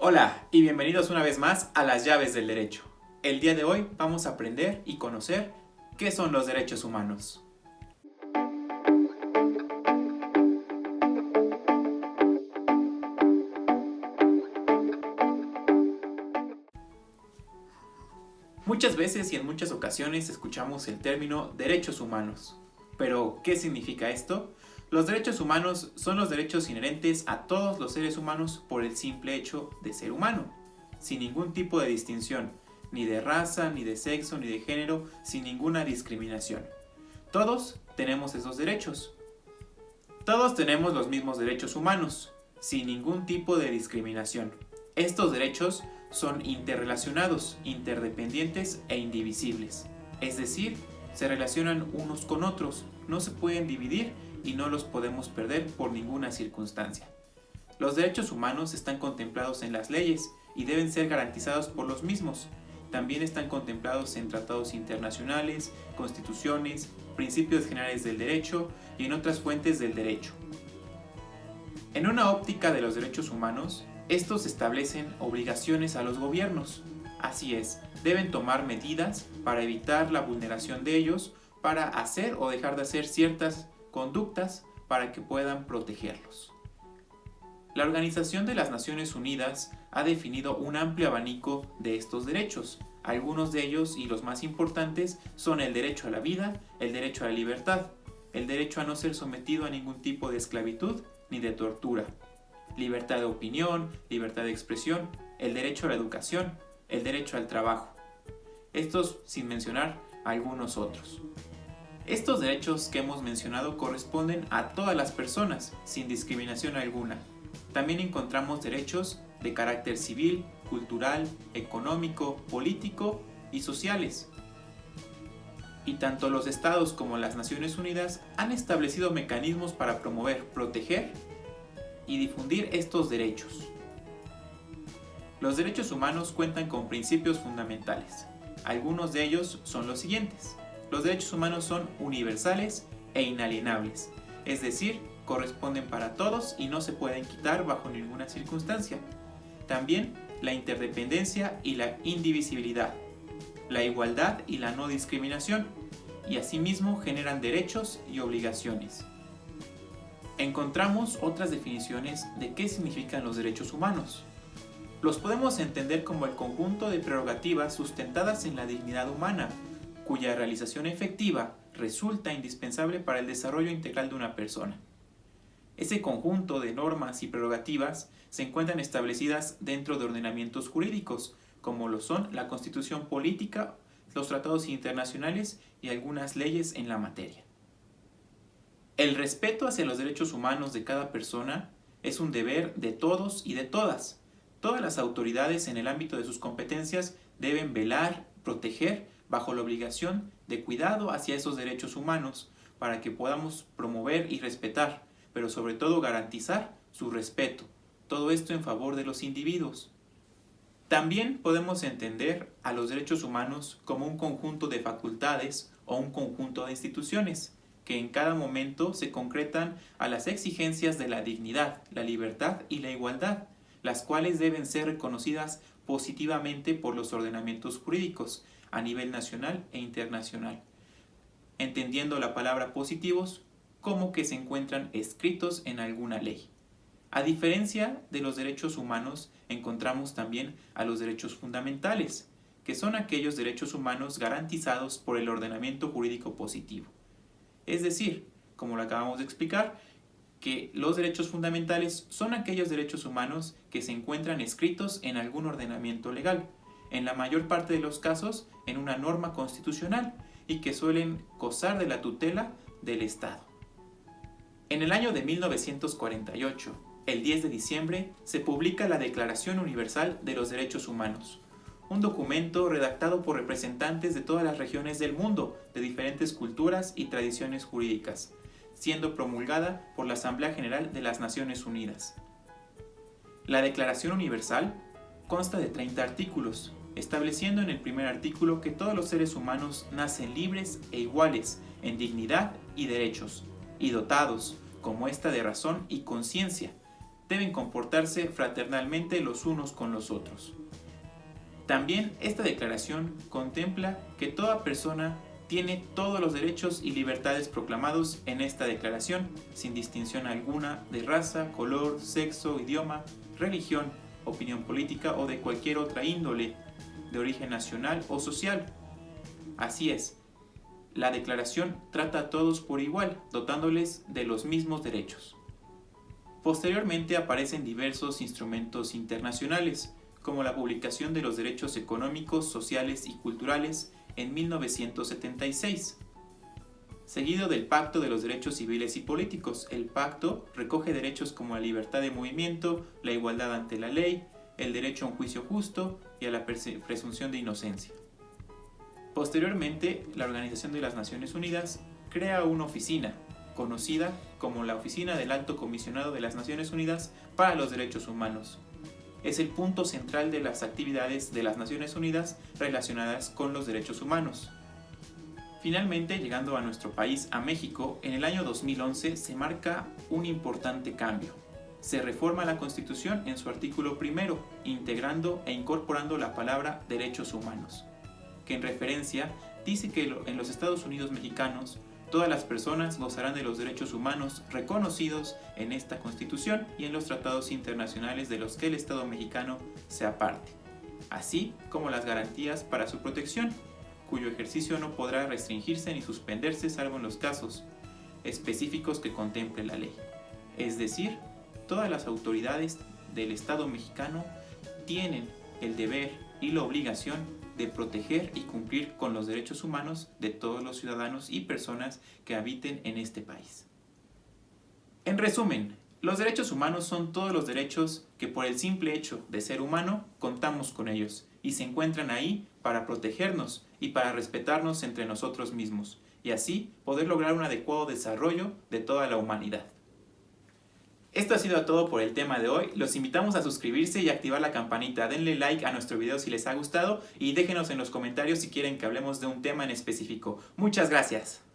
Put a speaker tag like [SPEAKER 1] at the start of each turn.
[SPEAKER 1] Hola y bienvenidos una vez más a las llaves del derecho. El día de hoy vamos a aprender y conocer qué son los derechos humanos. Muchas veces y en muchas ocasiones escuchamos el término derechos humanos. Pero, ¿qué significa esto? Los derechos humanos son los derechos inherentes a todos los seres humanos por el simple hecho de ser humano, sin ningún tipo de distinción, ni de raza, ni de sexo, ni de género, sin ninguna discriminación. Todos tenemos esos derechos. Todos tenemos los mismos derechos humanos, sin ningún tipo de discriminación. Estos derechos son interrelacionados, interdependientes e indivisibles. Es decir, se relacionan unos con otros, no se pueden dividir y no los podemos perder por ninguna circunstancia. Los derechos humanos están contemplados en las leyes y deben ser garantizados por los mismos. También están contemplados en tratados internacionales, constituciones, principios generales del derecho y en otras fuentes del derecho. En una óptica de los derechos humanos, estos establecen obligaciones a los gobiernos. Así es, deben tomar medidas para evitar la vulneración de ellos, para hacer o dejar de hacer ciertas conductas para que puedan protegerlos. La Organización de las Naciones Unidas ha definido un amplio abanico de estos derechos. Algunos de ellos y los más importantes son el derecho a la vida, el derecho a la libertad, el derecho a no ser sometido a ningún tipo de esclavitud ni de tortura, libertad de opinión, libertad de expresión, el derecho a la educación, el derecho al trabajo. Estos sin mencionar algunos otros. Estos derechos que hemos mencionado corresponden a todas las personas, sin discriminación alguna. También encontramos derechos de carácter civil, cultural, económico, político y sociales. Y tanto los estados como las Naciones Unidas han establecido mecanismos para promover, proteger y difundir estos derechos. Los derechos humanos cuentan con principios fundamentales. Algunos de ellos son los siguientes. Los derechos humanos son universales e inalienables, es decir, corresponden para todos y no se pueden quitar bajo ninguna circunstancia. También la interdependencia y la indivisibilidad, la igualdad y la no discriminación, y asimismo generan derechos y obligaciones. Encontramos otras definiciones de qué significan los derechos humanos. Los podemos entender como el conjunto de prerrogativas sustentadas en la dignidad humana, cuya realización efectiva resulta indispensable para el desarrollo integral de una persona. Ese conjunto de normas y prerrogativas se encuentran establecidas dentro de ordenamientos jurídicos, como lo son la Constitución política, los tratados internacionales y algunas leyes en la materia. El respeto hacia los derechos humanos de cada persona es un deber de todos y de todas. Todas las autoridades en el ámbito de sus competencias deben velar, proteger, bajo la obligación de cuidado hacia esos derechos humanos para que podamos promover y respetar, pero sobre todo garantizar su respeto. Todo esto en favor de los individuos. También podemos entender a los derechos humanos como un conjunto de facultades o un conjunto de instituciones que en cada momento se concretan a las exigencias de la dignidad, la libertad y la igualdad, las cuales deben ser reconocidas positivamente por los ordenamientos jurídicos a nivel nacional e internacional, entendiendo la palabra positivos como que se encuentran escritos en alguna ley. A diferencia de los derechos humanos, encontramos también a los derechos fundamentales, que son aquellos derechos humanos garantizados por el ordenamiento jurídico positivo. Es decir, como lo acabamos de explicar, que los derechos fundamentales son aquellos derechos humanos que se encuentran escritos en algún ordenamiento legal, en la mayor parte de los casos en una norma constitucional y que suelen gozar de la tutela del Estado. En el año de 1948, el 10 de diciembre, se publica la Declaración Universal de los Derechos Humanos, un documento redactado por representantes de todas las regiones del mundo, de diferentes culturas y tradiciones jurídicas, siendo promulgada por la Asamblea General de las Naciones Unidas. La Declaración Universal consta de 30 artículos, estableciendo en el primer artículo que todos los seres humanos nacen libres e iguales en dignidad y derechos, y dotados, como ésta, de razón y conciencia, deben comportarse fraternalmente los unos con los otros. También esta declaración contempla que toda persona tiene todos los derechos y libertades proclamados en esta declaración, sin distinción alguna de raza, color, sexo, idioma, religión, opinión política o de cualquier otra índole, de origen nacional o social. Así es, la declaración trata a todos por igual, dotándoles de los mismos derechos. Posteriormente aparecen diversos instrumentos internacionales, como la publicación de los derechos económicos, sociales y culturales en 1976, seguido del Pacto de los Derechos Civiles y Políticos. El pacto recoge derechos como la libertad de movimiento, la igualdad ante la ley, el derecho a un juicio justo y a la presunción de inocencia. Posteriormente, la Organización de las Naciones Unidas crea una oficina, conocida como la Oficina del Alto Comisionado de las Naciones Unidas para los Derechos Humanos. Es el punto central de las actividades de las Naciones Unidas relacionadas con los derechos humanos. Finalmente, llegando a nuestro país, a México, en el año 2011 se marca un importante cambio. Se reforma la Constitución en su artículo primero, integrando e incorporando la palabra derechos humanos, que en referencia dice que en los Estados Unidos mexicanos todas las personas gozarán de los derechos humanos reconocidos en esta Constitución y en los tratados internacionales de los que el Estado mexicano sea parte, así como las garantías para su protección, cuyo ejercicio no podrá restringirse ni suspenderse salvo en los casos específicos que contemple la ley. Es decir, todas las autoridades del Estado mexicano tienen el deber y la obligación de proteger y cumplir con los derechos humanos de todos los ciudadanos y personas que habiten en este país. En resumen, los derechos humanos son todos los derechos que por el simple hecho de ser humano contamos con ellos y se encuentran ahí para protegernos y para respetarnos entre nosotros mismos y así poder lograr un adecuado desarrollo de toda la humanidad. Esto ha sido todo por el tema de hoy. Los invitamos a suscribirse y activar la campanita. Denle like a nuestro video si les ha gustado y déjenos en los comentarios si quieren que hablemos de un tema en específico. Muchas gracias.